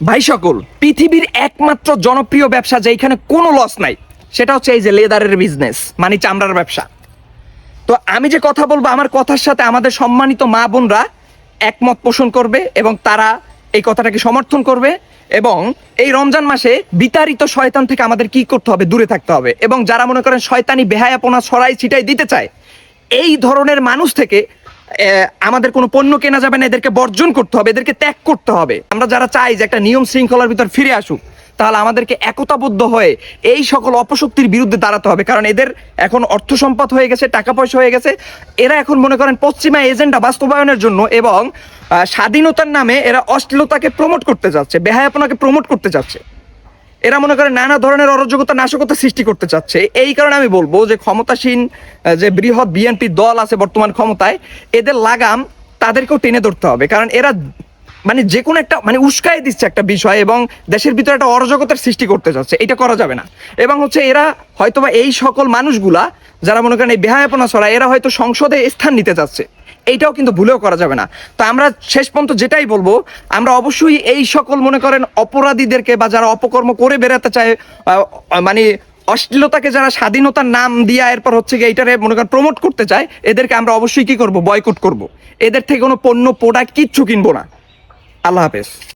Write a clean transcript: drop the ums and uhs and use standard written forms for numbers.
ভাই সকল, পৃথিবীর একমাত্র জনপ্রিয় ব্যবসা যেখানে কোনো লস নাই সেটা হচ্ছে এই যে লেদারের বিজনেস, মানে চামড়ার ব্যবসা। তো আমি যে কথা বলবো আমার কথার সাথে আমাদের সম্মানিত মা বোনরা একমত পোষণ করবে এবং তারা এই কথাটাকে সমর্থন করবে। এবং এই রমজান মাসে বিতাড়িত শয়তান থেকে আমাদের কি করতে হবে? দূরে থাকতে হবে। এবং যারা মনে করেন শয়তানি বেহায়াপনা ছড়াই ছিটাই দিতে চায়, এই ধরনের মানুষ থেকে আমাদের কোনো পণ্য কেনা যাবে না, এদেরকে বর্জন করতে হবে, এদেরকে ত্যাগ করতে হবে। আমরা যারা চাই যে একটা নিয়ম শৃঙ্খলার ভিতর ফিরে আসুক, তাহলে আমাদেরকে একতাবদ্ধ হয়ে এই সকল অপশক্তির বিরুদ্ধে দাঁড়াতে হবে। কারণ এদের এখন অর্থ সম্পদ হয়ে গেছে, টাকা পয়সা হয়ে গেছে। এরা এখন মনে করেন পশ্চিমা এজেন্ডা বাস্তবায়নের জন্য এবং স্বাধীনতার নামে এরা অশ্লীলতাকে প্রমোট করতে যাচ্ছে, বেহায়াপনাকে প্রমোট করতে যাচ্ছে। এরা মনে করে নানা ধরনের অরাজকতা নাশকতা সৃষ্টি করতে চাচ্ছে। এই কারণে আমি বলবো যে ক্ষমতাসীন যে বৃহৎ বিএনপি দল আছে বর্তমান ক্ষমতায়, এদের লাগাম তাদেরকেও টেনে ধরতে হবে। কারণ এরা মানে যে কোনো একটা মানে উস্কাই দিচ্ছে একটা বিষয় এবং দেশের ভিতরে একটা অরাজকতার সৃষ্টি করতে চাচ্ছে। এটা করা যাবে না। এবং হচ্ছে এরা হয়তোবা এই সকল মানুষগুলা যারা মনে করেন এই বেহায়াপনা ছড়ায়, এরা হয়তো সংসদে স্থান নিতে চাচ্ছে। এইটাও কিন্তু ভুলেও করা যাবে না। তো আমরা শেষ পর্যন্ত যেটাই বলবো, আমরা অবশ্যই এই সকল মনে করেন অপরাধীদেরকে বা যারা অপকর্ম করে বেড়াতে চায়, মানে অশ্লীলতাকে যারা স্বাধীনতার নাম দিয়া এরপর হচ্ছে গিয়ে এইটারে মনে করেন প্রমোট করতে চায়, এদেরকে আমরা অবশ্যই কি করব? বয়কট করব। এদের থেকে কোনো পণ্য প্রোডাক্ট কিচ্ছু কিনবো না। আল্লাহ হাফেজ।